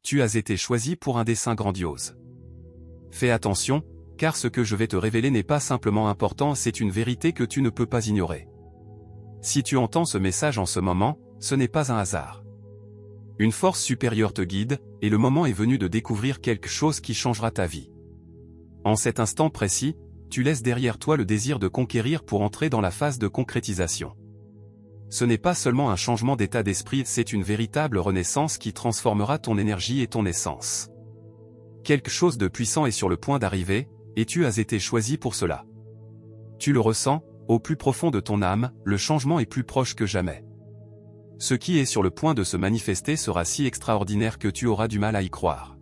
tu as été choisi pour un dessein grandiose. Fais attention, car ce que je vais te révéler n'est pas simplement important, c'est une vérité que tu ne peux pas ignorer. Si tu entends ce message en ce moment, ce n'est pas un hasard. Une force supérieure te guide, et le moment est venu de découvrir quelque chose qui changera ta vie. En cet instant précis, tu laisses derrière toi le désir de conquérir pour entrer dans la phase de concrétisation. Ce n'est pas seulement un changement d'état d'esprit, c'est une véritable renaissance qui transformera ton énergie et ton essence. Quelque chose de puissant est sur le point d'arriver, et tu as été choisi pour cela. Tu le ressens, au plus profond de ton âme, le changement est plus proche que jamais. Ce qui est sur le point de se manifester sera si extraordinaire que tu auras du mal à y croire.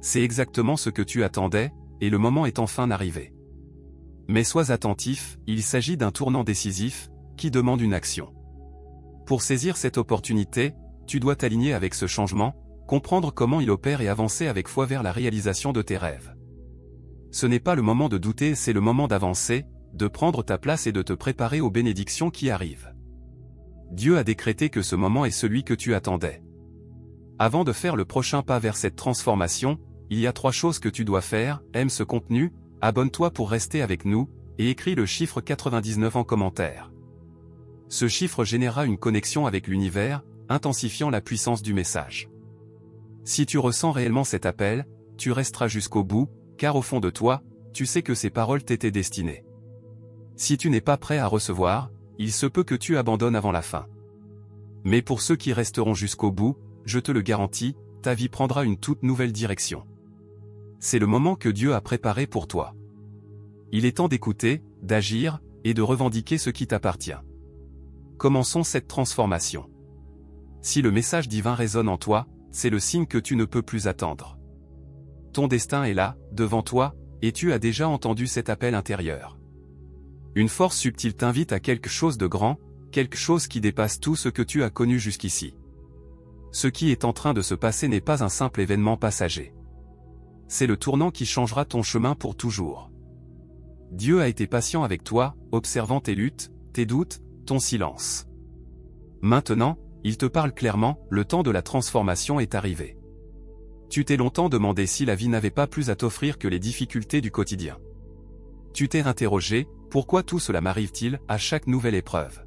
C'est exactement ce que tu attendais, et le moment est enfin arrivé. Mais sois attentif, il s'agit d'un tournant décisif, qui demande une action. Pour saisir cette opportunité, tu dois t'aligner avec ce changement, comprendre comment il opère et avancer avec foi vers la réalisation de tes rêves. Ce n'est pas le moment de douter, c'est le moment d'avancer, de prendre ta place et de te préparer aux bénédictions qui arrivent. Dieu a décrété que ce moment est celui que tu attendais. Avant de faire le prochain pas vers cette transformation, il y a 3 choses que tu dois faire: aime ce contenu, abonne-toi pour rester avec nous, et écris le chiffre 99 en commentaire. Ce chiffre générera une connexion avec l'univers, intensifiant la puissance du message. Si tu ressens réellement cet appel, tu resteras jusqu'au bout, car au fond de toi, tu sais que ces paroles t'étaient destinées. Si tu n'es pas prêt à recevoir, il se peut que tu abandonnes avant la fin. Mais pour ceux qui resteront jusqu'au bout, je te le garantis, ta vie prendra une toute nouvelle direction. C'est le moment que Dieu a préparé pour toi. Il est temps d'écouter, d'agir, et de revendiquer ce qui t'appartient. Commençons cette transformation. Si le message divin résonne en toi, c'est le signe que tu ne peux plus attendre. Ton destin est là, devant toi, et tu as déjà entendu cet appel intérieur. Une force subtile t'invite à quelque chose de grand, quelque chose qui dépasse tout ce que tu as connu jusqu'ici. Ce qui est en train de se passer n'est pas un simple événement passager. C'est le tournant qui changera ton chemin pour toujours. Dieu a été patient avec toi, observant tes luttes, tes doutes, ton silence. Maintenant, il te parle clairement, le temps de la transformation est arrivé. Tu t'es longtemps demandé si la vie n'avait pas plus à t'offrir que les difficultés du quotidien. Tu t'es interrogé, pourquoi tout cela m'arrive-t-il à chaque nouvelle épreuve?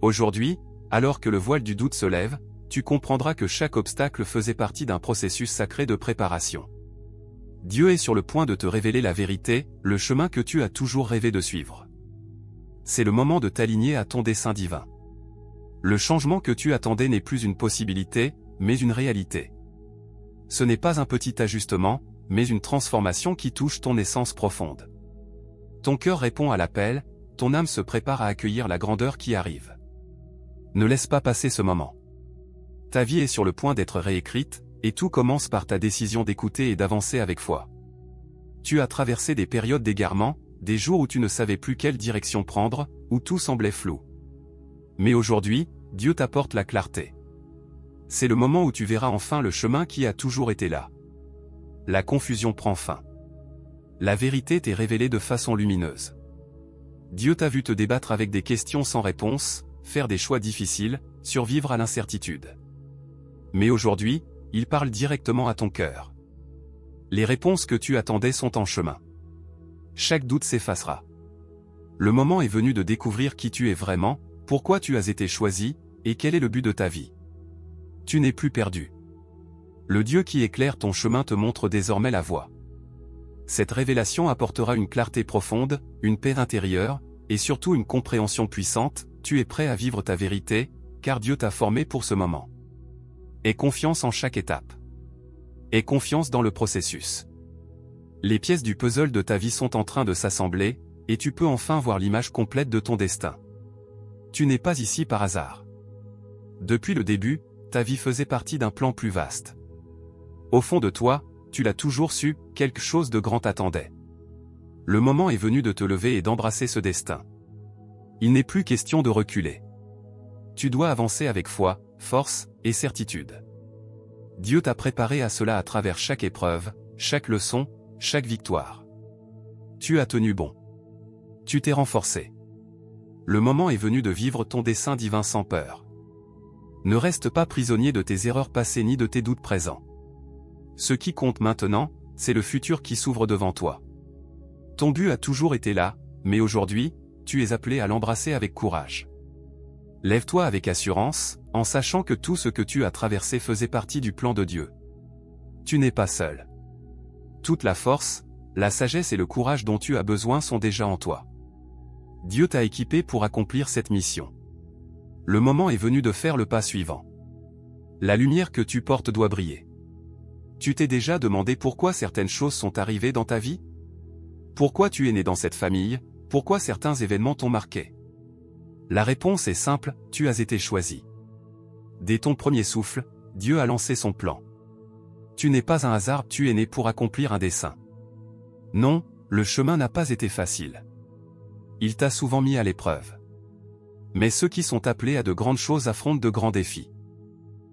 Aujourd'hui, alors que le voile du doute se lève, tu comprendras que chaque obstacle faisait partie d'un processus sacré de préparation. Dieu est sur le point de te révéler la vérité, le chemin que tu as toujours rêvé de suivre. C'est le moment de t'aligner à ton dessein divin. Le changement que tu attendais n'est plus une possibilité, mais une réalité. Ce n'est pas un petit ajustement, mais une transformation qui touche ton essence profonde. Ton cœur répond à l'appel, ton âme se prépare à accueillir la grandeur qui arrive. Ne laisse pas passer ce moment. Ta vie est sur le point d'être réécrite, et tout commence par ta décision d'écouter et d'avancer avec foi. Tu as traversé des périodes d'égarement, des jours où tu ne savais plus quelle direction prendre, où tout semblait flou. Mais aujourd'hui, Dieu t'apporte la clarté. C'est le moment où tu verras enfin le chemin qui a toujours été là. La confusion prend fin. La vérité t'est révélée de façon lumineuse. Dieu t'a vu te débattre avec des questions sans réponse, faire des choix difficiles, survivre à l'incertitude. Mais aujourd'hui, il parle directement à ton cœur. Les réponses que tu attendais sont en chemin. Chaque doute s'effacera. Le moment est venu de découvrir qui tu es vraiment, pourquoi tu as été choisi, et quel est le but de ta vie. Tu n'es plus perdu. Le Dieu qui éclaire ton chemin te montre désormais la voie. Cette révélation apportera une clarté profonde, une paix intérieure, et surtout une compréhension puissante. Tu es prêt à vivre ta vérité, car Dieu t'a formé pour ce moment. Aie confiance en chaque étape. Aie confiance dans le processus. Les pièces du puzzle de ta vie sont en train de s'assembler, et tu peux enfin voir l'image complète de ton destin. Tu n'es pas ici par hasard. Depuis le début, ta vie faisait partie d'un plan plus vaste. Au fond de toi, tu l'as toujours su, quelque chose de grand t'attendait. Le moment est venu de te lever et d'embrasser ce destin. Il n'est plus question de reculer. Tu dois avancer avec foi, force et certitude. Dieu t'a préparé à cela à travers chaque épreuve, chaque leçon, chaque victoire. Tu as tenu bon. Tu t'es renforcé. Le moment est venu de vivre ton dessein divin sans peur. Ne reste pas prisonnier de tes erreurs passées ni de tes doutes présents. Ce qui compte maintenant, c'est le futur qui s'ouvre devant toi. Ton but a toujours été là, mais aujourd'hui, tu es appelé à l'embrasser avec courage. Lève-toi avec assurance, en sachant que tout ce que tu as traversé faisait partie du plan de Dieu. Tu n'es pas seul. Toute la force, la sagesse et le courage dont tu as besoin sont déjà en toi. Dieu t'a équipé pour accomplir cette mission. Le moment est venu de faire le pas suivant. La lumière que tu portes doit briller. Tu t'es déjà demandé pourquoi certaines choses sont arrivées dans ta vie? Pourquoi tu es né dans cette famille? Pourquoi certains événements t'ont marqué? La réponse est simple, tu as été choisi. Dès ton premier souffle, Dieu a lancé son plan. Tu n'es pas un hasard, tu es né pour accomplir un dessein. Non, le chemin n'a pas été facile. Il t'a souvent mis à l'épreuve. Mais ceux qui sont appelés à de grandes choses affrontent de grands défis.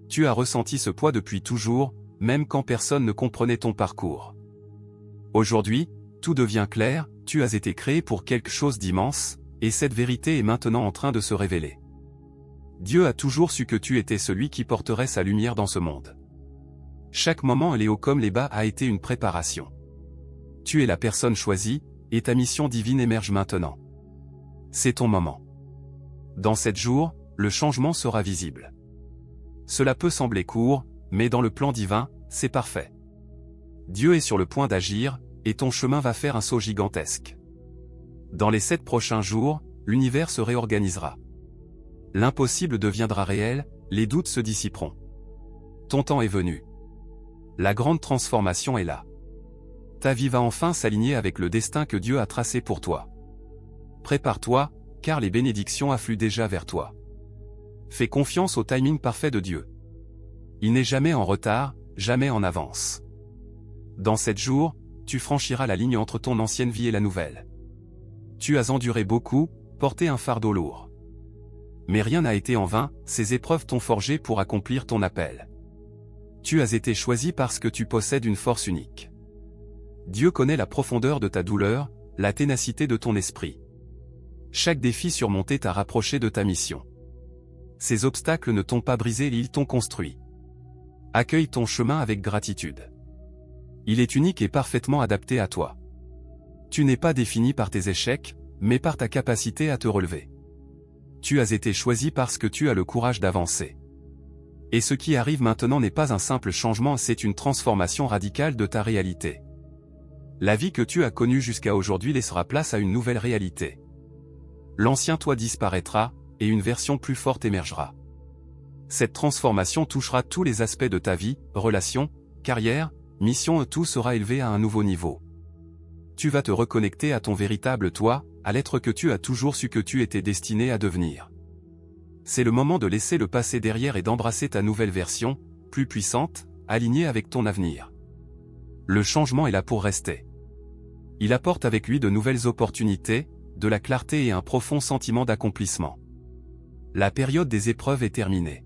Tu as ressenti ce poids depuis toujours, même quand personne ne comprenait ton parcours. Aujourd'hui, tout devient clair, tu as été créé pour quelque chose d'immense, et cette vérité est maintenant en train de se révéler. Dieu a toujours su que tu étais celui qui porterait sa lumière dans ce monde. Chaque moment les hauts comme les bas a été une préparation. Tu es la personne choisie, et ta mission divine émerge maintenant. C'est ton moment. Dans 7 jours, le changement sera visible. Cela peut sembler court, mais dans le plan divin, c'est parfait. Dieu est sur le point d'agir, et ton chemin va faire un saut gigantesque. Dans les 7 prochains jours, l'univers se réorganisera. L'impossible deviendra réel, les doutes se dissiperont. Ton temps est venu. La grande transformation est là. Ta vie va enfin s'aligner avec le destin que Dieu a tracé pour toi. Prépare-toi, car les bénédictions affluent déjà vers toi. Fais confiance au timing parfait de Dieu. Il n'est jamais en retard, jamais en avance. Dans 7 jours, tu franchiras la ligne entre ton ancienne vie et la nouvelle. Tu as enduré beaucoup, porté un fardeau lourd. Mais rien n'a été en vain, ces épreuves t'ont forgé pour accomplir ton appel. Tu as été choisi parce que tu possèdes une force unique. Dieu connaît la profondeur de ta douleur, la ténacité de ton esprit. Chaque défi surmonté t'a rapproché de ta mission. Ces obstacles ne t'ont pas brisé, ils t'ont construit. Accueille ton chemin avec gratitude. Il est unique et parfaitement adapté à toi. Tu n'es pas défini par tes échecs, mais par ta capacité à te relever. Tu as été choisi parce que tu as le courage d'avancer. Et ce qui arrive maintenant n'est pas un simple changement, c'est une transformation radicale de ta réalité. La vie que tu as connue jusqu'à aujourd'hui laissera place à une nouvelle réalité. L'ancien toi disparaîtra, et une version plus forte émergera. Cette transformation touchera tous les aspects de ta vie, relations, carrière, mission, tout sera élevé à un nouveau niveau. Tu vas te reconnecter à ton véritable toi, à l'être que tu as toujours su que tu étais destiné à devenir. C'est le moment de laisser le passé derrière et d'embrasser ta nouvelle version, plus puissante, alignée avec ton avenir. Le changement est là pour rester. Il apporte avec lui de nouvelles opportunités, de la clarté et un profond sentiment d'accomplissement. La période des épreuves est terminée.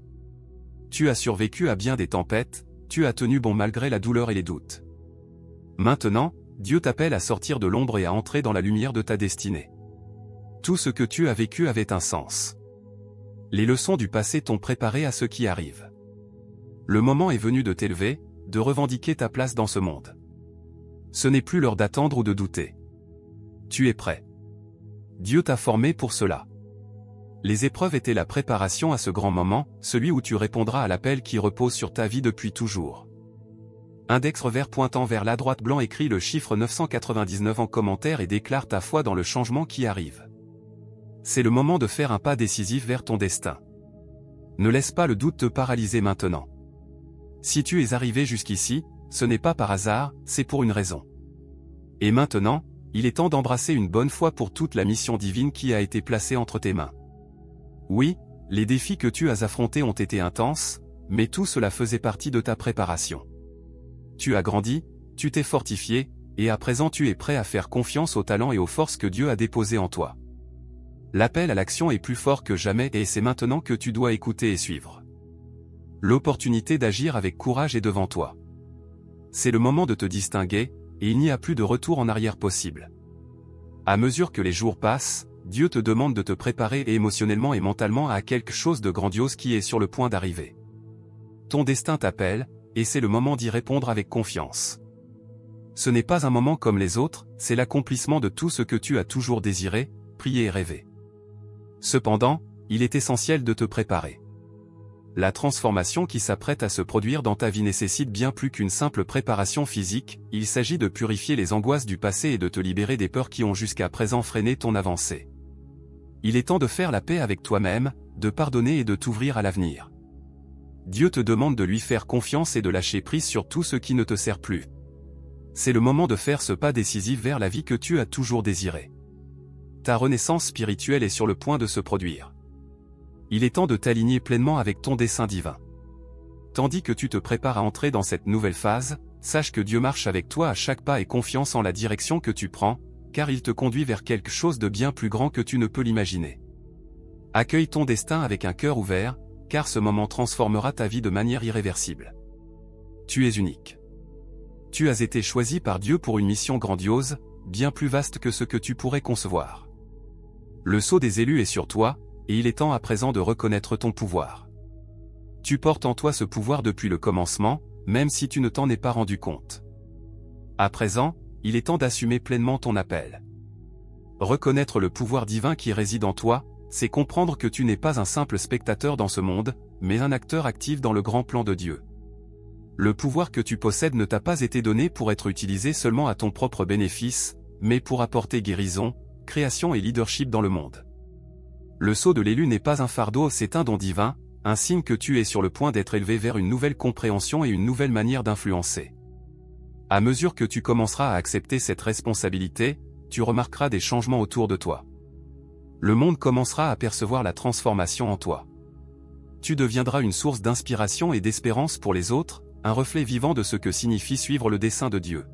Tu as survécu à bien des tempêtes, tu as tenu bon malgré la douleur et les doutes. Maintenant, Dieu t'appelle à sortir de l'ombre et à entrer dans la lumière de ta destinée. Tout ce que tu as vécu avait un sens. Les leçons du passé t'ont préparé à ce qui arrive. Le moment est venu de t'élever, de revendiquer ta place dans ce monde. Ce n'est plus l'heure d'attendre ou de douter. Tu es prêt. Dieu t'a formé pour cela. Les épreuves étaient la préparation à ce grand moment, celui où tu répondras à l'appel qui repose sur ta vie depuis toujours. Index revers pointant vers la droite blanc écrit le chiffre 999 en commentaire et déclare ta foi dans le changement qui arrive. C'est le moment de faire un pas décisif vers ton destin. Ne laisse pas le doute te paralyser maintenant. Si tu es arrivé jusqu'ici, ce n'est pas par hasard, c'est pour une raison. Et maintenant, il est temps d'embrasser une bonne fois pour toute la mission divine qui a été placée entre tes mains. Oui, les défis que tu as affrontés ont été intenses, mais tout cela faisait partie de ta préparation. Tu as grandi, tu t'es fortifié, et à présent tu es prêt à faire confiance aux talents et aux forces que Dieu a déposées en toi. L'appel à l'action est plus fort que jamais et c'est maintenant que tu dois écouter et suivre. L'opportunité d'agir avec courage est devant toi. C'est le moment de te distinguer, et il n'y a plus de retour en arrière possible. À mesure que les jours passent, Dieu te demande de te préparer émotionnellement et mentalement à quelque chose de grandiose qui est sur le point d'arriver. Ton destin t'appelle, et c'est le moment d'y répondre avec confiance. Ce n'est pas un moment comme les autres, c'est l'accomplissement de tout ce que tu as toujours désiré, prié et rêvé. Cependant, il est essentiel de te préparer. La transformation qui s'apprête à se produire dans ta vie nécessite bien plus qu'une simple préparation physique, il s'agit de purifier les angoisses du passé et de te libérer des peurs qui ont jusqu'à présent freiné ton avancée. Il est temps de faire la paix avec toi-même, de pardonner et de t'ouvrir à l'avenir. Dieu te demande de lui faire confiance et de lâcher prise sur tout ce qui ne te sert plus. C'est le moment de faire ce pas décisif vers la vie que tu as toujours désirée. Ta renaissance spirituelle est sur le point de se produire. Il est temps de t'aligner pleinement avec ton dessein divin. Tandis que tu te prépares à entrer dans cette nouvelle phase, sache que Dieu marche avec toi à chaque pas et confiance en la direction que tu prends, car il te conduit vers quelque chose de bien plus grand que tu ne peux l'imaginer. Accueille ton destin avec un cœur ouvert, car ce moment transformera ta vie de manière irréversible. Tu es unique. Tu as été choisi par Dieu pour une mission grandiose, bien plus vaste que ce que tu pourrais concevoir. Le sceau des élus est sur toi, et il est temps à présent de reconnaître ton pouvoir. Tu portes en toi ce pouvoir depuis le commencement, même si tu ne t'en es pas rendu compte. À présent, il est temps d'assumer pleinement ton appel. Reconnaître le pouvoir divin qui réside en toi, c'est comprendre que tu n'es pas un simple spectateur dans ce monde, mais un acteur actif dans le grand plan de Dieu. Le pouvoir que tu possèdes ne t'a pas été donné pour être utilisé seulement à ton propre bénéfice, mais pour apporter guérison, création et leadership dans le monde. Le sceau de l'élu n'est pas un fardeau, c'est un don divin, un signe que tu es sur le point d'être élevé vers une nouvelle compréhension et une nouvelle manière d'influencer. À mesure que tu commenceras à accepter cette responsabilité, tu remarqueras des changements autour de toi. Le monde commencera à percevoir la transformation en toi. Tu deviendras une source d'inspiration et d'espérance pour les autres, un reflet vivant de ce que signifie suivre le dessein de Dieu.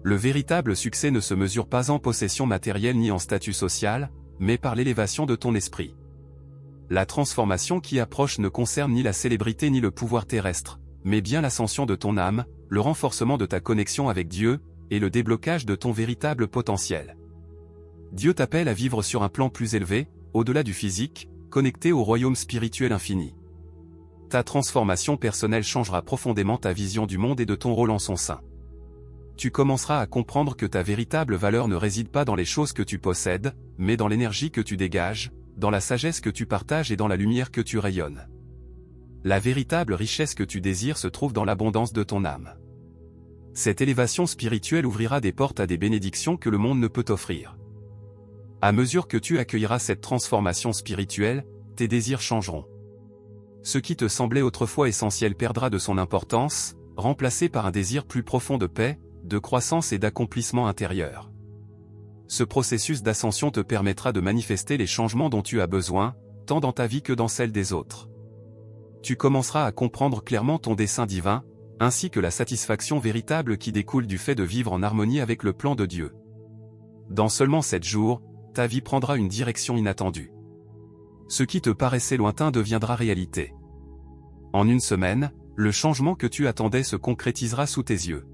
Le véritable succès ne se mesure pas en possession matérielle ni en statut social, mais par l'élévation de ton esprit. La transformation qui approche ne concerne ni la célébrité ni le pouvoir terrestre, mais bien l'ascension de ton âme, le renforcement de ta connexion avec Dieu, et le déblocage de ton véritable potentiel. Dieu t'appelle à vivre sur un plan plus élevé, au-delà du physique, connecté au royaume spirituel infini. Ta transformation personnelle changera profondément ta vision du monde et de ton rôle en son sein. Tu commenceras à comprendre que ta véritable valeur ne réside pas dans les choses que tu possèdes, mais dans l'énergie que tu dégages, dans la sagesse que tu partages et dans la lumière que tu rayonnes. La véritable richesse que tu désires se trouve dans l'abondance de ton âme. Cette élévation spirituelle ouvrira des portes à des bénédictions que le monde ne peut offrir. À mesure que tu accueilleras cette transformation spirituelle, tes désirs changeront. Ce qui te semblait autrefois essentiel perdra de son importance, remplacé par un désir plus profond de paix, de croissance et d'accomplissement intérieur. Ce processus d'ascension te permettra de manifester les changements dont tu as besoin, tant dans ta vie que dans celle des autres. Tu commenceras à comprendre clairement ton dessein divin, ainsi que la satisfaction véritable qui découle du fait de vivre en harmonie avec le plan de Dieu. Dans seulement 7 jours, ta vie prendra une direction inattendue. Ce qui te paraissait lointain deviendra réalité. En une semaine, le changement que tu attendais se concrétisera sous tes yeux.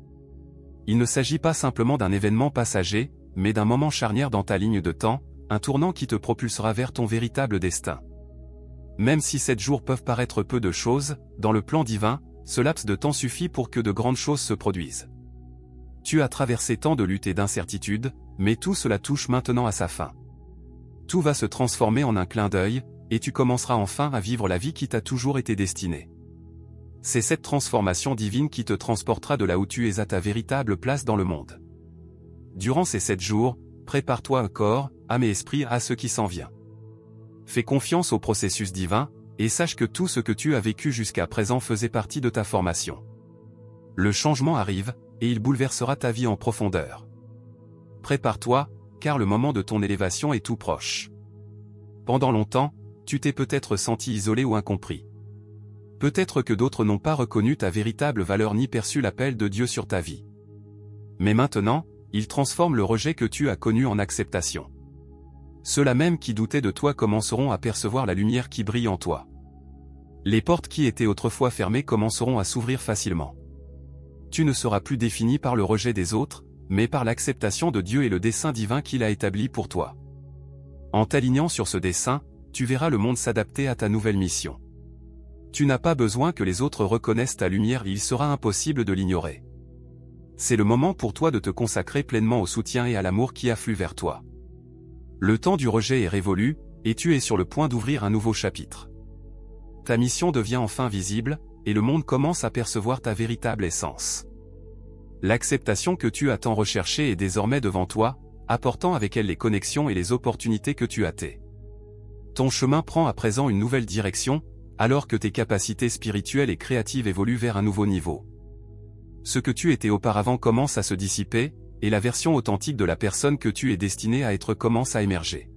Il ne s'agit pas simplement d'un événement passager, mais d'un moment charnière dans ta ligne de temps, un tournant qui te propulsera vers ton véritable destin. Même si 7 jours peuvent paraître peu de choses, dans le plan divin, ce laps de temps suffit pour que de grandes choses se produisent. Tu as traversé tant de luttes et d'incertitudes, mais tout cela touche maintenant à sa fin. Tout va se transformer en un clin d'œil, et tu commenceras enfin à vivre la vie qui t'a toujours été destinée. C'est cette transformation divine qui te transportera de là où tu es à ta véritable place dans le monde. Durant ces 7 jours, prépare-toi un corps, âme et esprit à ce qui s'en vient. Fais confiance au processus divin, et sache que tout ce que tu as vécu jusqu'à présent faisait partie de ta formation. Le changement arrive, et il bouleversera ta vie en profondeur. Prépare-toi, car le moment de ton élévation est tout proche. Pendant longtemps, tu t'es peut-être senti isolé ou incompris. Peut-être que d'autres n'ont pas reconnu ta véritable valeur ni perçu l'appel de Dieu sur ta vie. Mais maintenant, il transforme le rejet que tu as connu en acceptation. Ceux-là même qui doutaient de toi commenceront à percevoir la lumière qui brille en toi. Les portes qui étaient autrefois fermées commenceront à s'ouvrir facilement. Tu ne seras plus défini par le rejet des autres, mais par l'acceptation de Dieu et le dessein divin qu'il a établi pour toi. En t'alignant sur ce dessin, tu verras le monde s'adapter à ta nouvelle mission. Tu n'as pas besoin que les autres reconnaissent ta lumière, il sera impossible de l'ignorer. C'est le moment pour toi de te consacrer pleinement au soutien et à l'amour qui affluent vers toi. Le temps du rejet est révolu, et tu es sur le point d'ouvrir un nouveau chapitre. Ta mission devient enfin visible, et le monde commence à percevoir ta véritable essence. L'acceptation que tu as tant recherchée est désormais devant toi, apportant avec elle les connexions et les opportunités que tu attends. Ton chemin prend à présent une nouvelle direction, alors que tes capacités spirituelles et créatives évoluent vers un nouveau niveau. Ce que tu étais auparavant commence à se dissiper, et la version authentique de la personne que tu es destinée à être commence à émerger.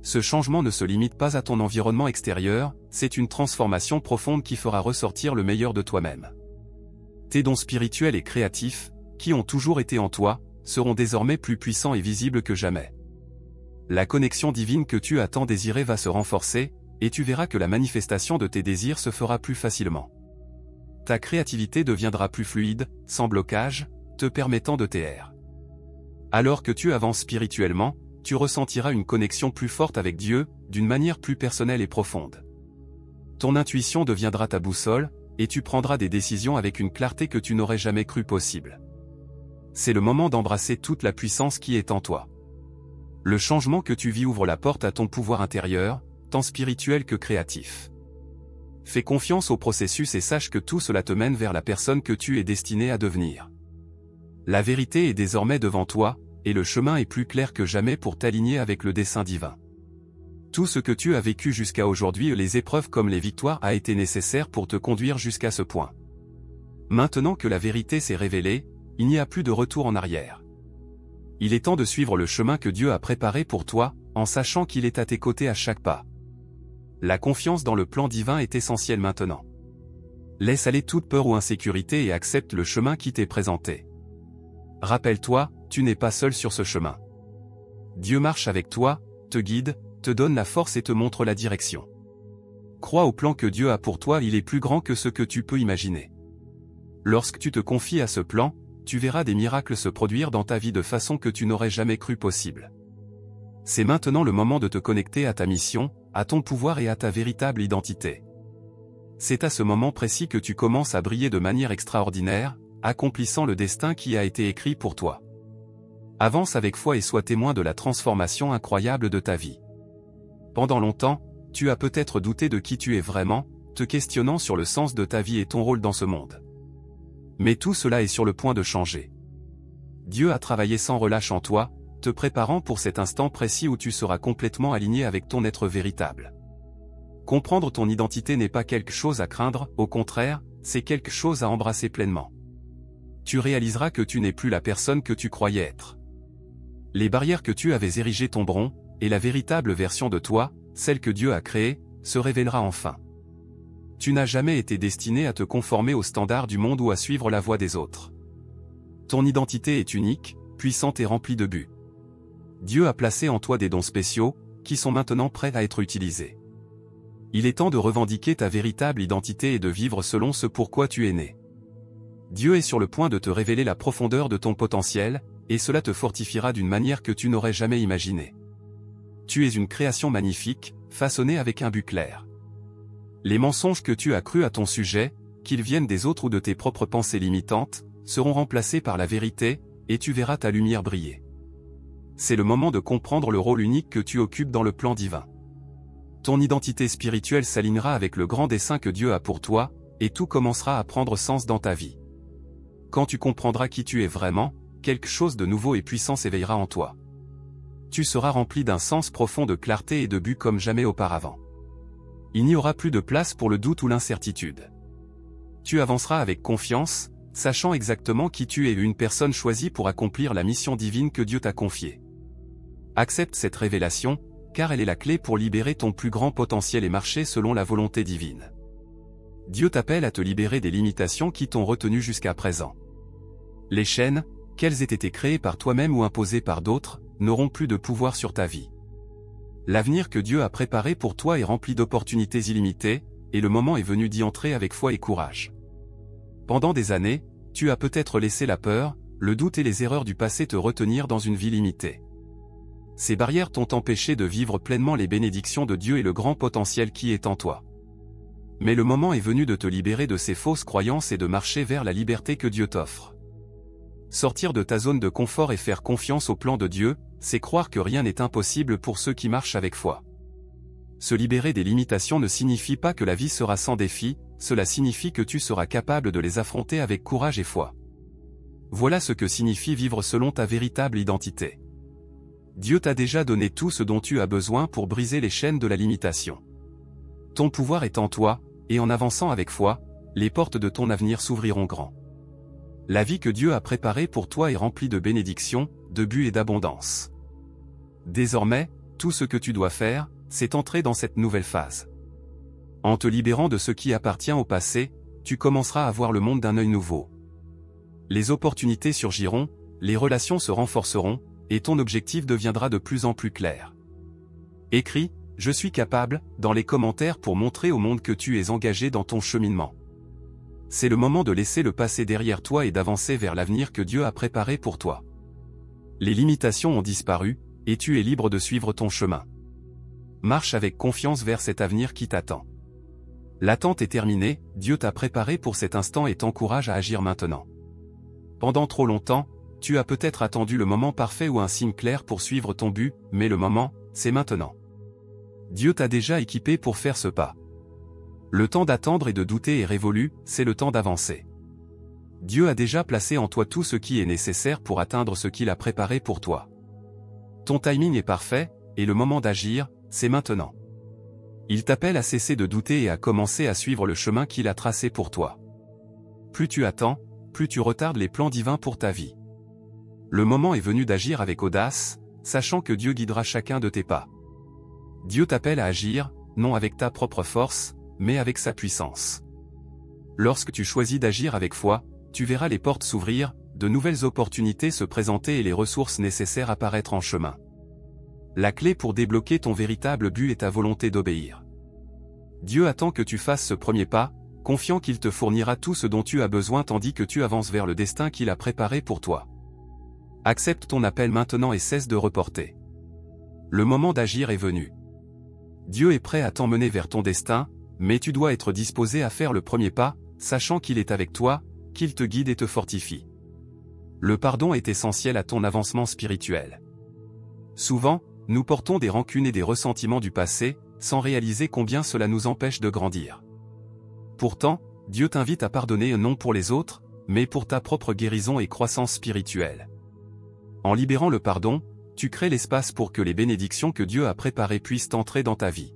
Ce changement ne se limite pas à ton environnement extérieur, c'est une transformation profonde qui fera ressortir le meilleur de toi-même. Tes dons spirituels et créatifs, qui ont toujours été en toi, seront désormais plus puissants et visibles que jamais. La connexion divine que tu as tant désirée va se renforcer, et tu verras que la manifestation de tes désirs se fera plus facilement. Ta créativité deviendra plus fluide, sans blocage, te permettant de t'élever. Alors que tu avances spirituellement, tu ressentiras une connexion plus forte avec Dieu, d'une manière plus personnelle et profonde. Ton intuition deviendra ta boussole, et tu prendras des décisions avec une clarté que tu n'aurais jamais cru possible. C'est le moment d'embrasser toute la puissance qui est en toi. Le changement que tu vis ouvre la porte à ton pouvoir intérieur, tant spirituel que créatif. Fais confiance au processus et sache que tout cela te mène vers la personne que tu es destiné à devenir. La vérité est désormais devant toi, et le chemin est plus clair que jamais pour t'aligner avec le dessein divin. Tout ce que tu as vécu jusqu'à aujourd'hui, les épreuves comme les victoires, a été nécessaire pour te conduire jusqu'à ce point. Maintenant que la vérité s'est révélée, il n'y a plus de retour en arrière. Il est temps de suivre le chemin que Dieu a préparé pour toi, en sachant qu'il est à tes côtés à chaque pas. La confiance dans le plan divin est essentielle maintenant. Laisse aller toute peur ou insécurité et accepte le chemin qui t'est présenté. Rappelle-toi, tu n'es pas seul sur ce chemin. Dieu marche avec toi, te guide, te donne la force et te montre la direction. Crois au plan que Dieu a pour toi, il est plus grand que ce que tu peux imaginer. Lorsque tu te confies à ce plan, tu verras des miracles se produire dans ta vie de façon que tu n'aurais jamais cru possible. C'est maintenant le moment de te connecter à ta mission, à ton pouvoir et à ta véritable identité. C'est à ce moment précis que tu commences à briller de manière extraordinaire, accomplissant le destin qui a été écrit pour toi. Avance avec foi et sois témoin de la transformation incroyable de ta vie. Pendant longtemps, tu as peut-être douté de qui tu es vraiment, te questionnant sur le sens de ta vie et ton rôle dans ce monde. Mais tout cela est sur le point de changer. Dieu a travaillé sans relâche en toi, te préparant pour cet instant précis où tu seras complètement aligné avec ton être véritable. Comprendre ton identité n'est pas quelque chose à craindre, au contraire, c'est quelque chose à embrasser pleinement. Tu réaliseras que tu n'es plus la personne que tu croyais être. Les barrières que tu avais érigées tomberont, et la véritable version de toi, celle que Dieu a créée, se révélera enfin. Tu n'as jamais été destiné à te conformer aux standards du monde ou à suivre la voie des autres. Ton identité est unique, puissante et remplie de buts. Dieu a placé en toi des dons spéciaux, qui sont maintenant prêts à être utilisés. Il est temps de revendiquer ta véritable identité et de vivre selon ce pourquoi tu es né. Dieu est sur le point de te révéler la profondeur de ton potentiel, et cela te fortifiera d'une manière que tu n'aurais jamais imaginée. Tu es une création magnifique, façonnée avec un but clair. Les mensonges que tu as crus à ton sujet, qu'ils viennent des autres ou de tes propres pensées limitantes, seront remplacés par la vérité, et tu verras ta lumière briller. C'est le moment de comprendre le rôle unique que tu occupes dans le plan divin. Ton identité spirituelle s'alignera avec le grand dessein que Dieu a pour toi, et tout commencera à prendre sens dans ta vie. Quand tu comprendras qui tu es vraiment, quelque chose de nouveau et puissant s'éveillera en toi. Tu seras rempli d'un sens profond de clarté et de but comme jamais auparavant. Il n'y aura plus de place pour le doute ou l'incertitude. Tu avanceras avec confiance, sachant exactement qui tu es, une personne choisie pour accomplir la mission divine que Dieu t'a confiée. Accepte cette révélation, car elle est la clé pour libérer ton plus grand potentiel et marcher selon la volonté divine. Dieu t'appelle à te libérer des limitations qui t'ont retenu jusqu'à présent. Les chaînes, qu'elles aient été créées par toi-même ou imposées par d'autres, n'auront plus de pouvoir sur ta vie. L'avenir que Dieu a préparé pour toi est rempli d'opportunités illimitées, et le moment est venu d'y entrer avec foi et courage. Pendant des années, tu as peut-être laissé la peur, le doute et les erreurs du passé te retenir dans une vie limitée. ces barrières t'ont empêché de vivre pleinement les bénédictions de Dieu et le grand potentiel qui est en toi. Mais le moment est venu de te libérer de ces fausses croyances et de marcher vers la liberté que Dieu t'offre. Sortir de ta zone de confort et faire confiance au plan de Dieu, c'est croire que rien n'est impossible pour ceux qui marchent avec foi. Se libérer des limitations ne signifie pas que la vie sera sans défi, cela signifie que tu seras capable de les affronter avec courage et foi. Voilà ce que signifie vivre selon ta véritable identité. Dieu t'a déjà donné tout ce dont tu as besoin pour briser les chaînes de la limitation. Ton pouvoir est en toi, et en avançant avec foi, les portes de ton avenir s'ouvriront grand. La vie que Dieu a préparée pour toi est remplie de bénédictions, de buts et d'abondance. Désormais, tout ce que tu dois faire, c'est entrer dans cette nouvelle phase. En te libérant de ce qui appartient au passé, tu commenceras à voir le monde d'un œil nouveau. Les opportunités surgiront, les relations se renforceront, et ton objectif deviendra de plus en plus clair. Écris « Je suis capable » dans les commentaires pour montrer au monde que tu es engagé dans ton cheminement. C'est le moment de laisser le passé derrière toi et d'avancer vers l'avenir que Dieu a préparé pour toi. Les limitations ont disparu, et tu es libre de suivre ton chemin. Marche avec confiance vers cet avenir qui t'attend. L'attente est terminée, Dieu t'a préparé pour cet instant et t'encourage à agir maintenant. Pendant trop longtemps, tu as peut-être attendu le moment parfait ou un signe clair pour suivre ton but, mais le moment, c'est maintenant. Dieu t'a déjà équipé pour faire ce pas. Le temps d'attendre et de douter est révolu, c'est le temps d'avancer. Dieu a déjà placé en toi tout ce qui est nécessaire pour atteindre ce qu'il a préparé pour toi. Ton timing est parfait, et le moment d'agir, c'est maintenant. Il t'appelle à cesser de douter et à commencer à suivre le chemin qu'il a tracé pour toi. Plus tu attends, plus tu retardes les plans divins pour ta vie. Le moment est venu d'agir avec audace, sachant que Dieu guidera chacun de tes pas. Dieu t'appelle à agir, non avec ta propre force, mais avec sa puissance. Lorsque tu choisis d'agir avec foi, tu verras les portes s'ouvrir, de nouvelles opportunités se présenter et les ressources nécessaires apparaître en chemin. La clé pour débloquer ton véritable but est ta volonté d'obéir. Dieu attend que tu fasses ce premier pas, confiant qu'il te fournira tout ce dont tu as besoin tandis que tu avances vers le destin qu'il a préparé pour toi. Accepte ton appel maintenant et cesse de reporter. Le moment d'agir est venu. Dieu est prêt à t'emmener vers ton destin, mais tu dois être disposé à faire le premier pas, sachant qu'il est avec toi, qu'il te guide et te fortifie. Le pardon est essentiel à ton avancement spirituel. Souvent, nous portons des rancunes et des ressentiments du passé, sans réaliser combien cela nous empêche de grandir. Pourtant, Dieu t'invite à pardonner non pour les autres, mais pour ta propre guérison et croissance spirituelle. En libérant le pardon, tu crées l'espace pour que les bénédictions que Dieu a préparées puissent entrer dans ta vie.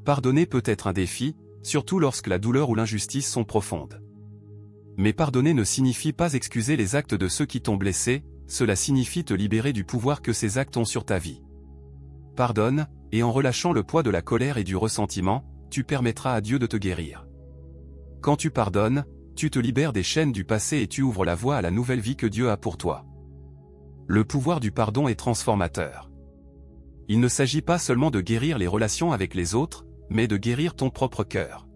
Pardonner peut être un défi, surtout lorsque la douleur ou l'injustice sont profondes. Mais pardonner ne signifie pas excuser les actes de ceux qui t'ont blessé, cela signifie te libérer du pouvoir que ces actes ont sur ta vie. Pardonne, et en relâchant le poids de la colère et du ressentiment, tu permettras à Dieu de te guérir. Quand tu pardonnes, tu te libères des chaînes du passé et tu ouvres la voie à la nouvelle vie que Dieu a pour toi. Le pouvoir du pardon est transformateur. Il ne s'agit pas seulement de guérir les relations avec les autres, mais de guérir ton propre cœur.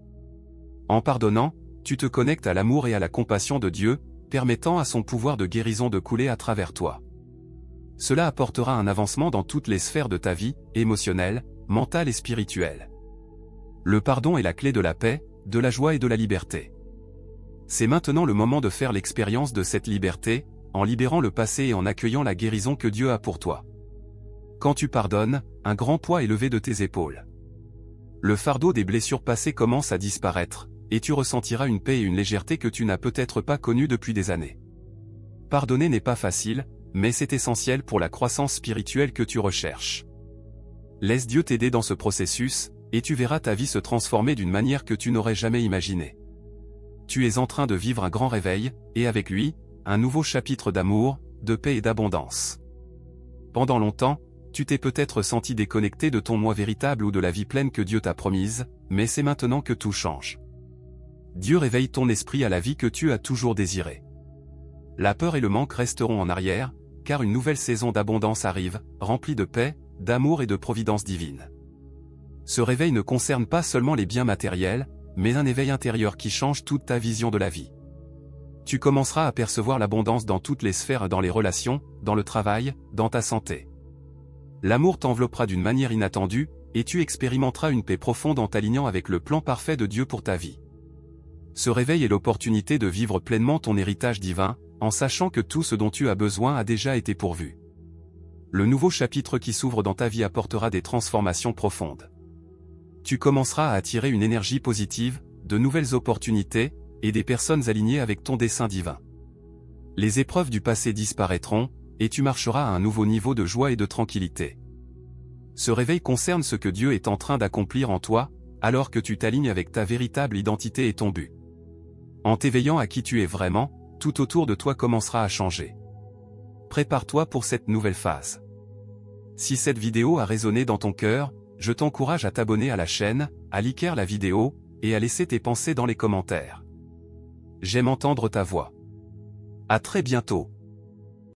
En pardonnant, tu te connectes à l'amour et à la compassion de Dieu, permettant à son pouvoir de guérison de couler à travers toi. Cela apportera un avancement dans toutes les sphères de ta vie, émotionnelle, mentale et spirituelle. Le pardon est la clé de la paix, de la joie et de la liberté. C'est maintenant le moment de faire l'expérience de cette liberté, en libérant le passé et en accueillant la guérison que Dieu a pour toi. Quand tu pardonnes, un grand poids est levé de tes épaules. Le fardeau des blessures passées commence à disparaître, et tu ressentiras une paix et une légèreté que tu n'as peut-être pas connues depuis des années. Pardonner n'est pas facile, mais c'est essentiel pour la croissance spirituelle que tu recherches. Laisse Dieu t'aider dans ce processus, et tu verras ta vie se transformer d'une manière que tu n'aurais jamais imaginée. Tu es en train de vivre un grand réveil, et avec lui, un nouveau chapitre d'amour, de paix et d'abondance. Pendant longtemps, tu t'es peut-être senti déconnecté de ton moi véritable ou de la vie pleine que Dieu t'a promise, mais c'est maintenant que tout change. Dieu réveille ton esprit à la vie que tu as toujours désirée. La peur et le manque resteront en arrière, car une nouvelle saison d'abondance arrive, remplie de paix, d'amour et de providence divine. Ce réveil ne concerne pas seulement les biens matériels, mais un éveil intérieur qui change toute ta vision de la vie. Tu commenceras à percevoir l'abondance dans toutes les sphères, dans les relations, dans le travail, dans ta santé. L'amour t'enveloppera d'une manière inattendue, et tu expérimenteras une paix profonde en t'alignant avec le plan parfait de Dieu pour ta vie. Ce réveil est l'opportunité de vivre pleinement ton héritage divin, en sachant que tout ce dont tu as besoin a déjà été pourvu. Le nouveau chapitre qui s'ouvre dans ta vie apportera des transformations profondes. Tu commenceras à attirer une énergie positive, de nouvelles opportunités, et des personnes alignées avec ton dessein divin. Les épreuves du passé disparaîtront, et tu marcheras à un nouveau niveau de joie et de tranquillité. Ce réveil concerne ce que Dieu est en train d'accomplir en toi, alors que tu t'alignes avec ta véritable identité et ton but. En t'éveillant à qui tu es vraiment, tout autour de toi commencera à changer. Prépare-toi pour cette nouvelle phase. Si cette vidéo a résonné dans ton cœur, je t'encourage à t'abonner à la chaîne, à liker la vidéo, et à laisser tes pensées dans les commentaires. J'aime entendre ta voix. À très bientôt.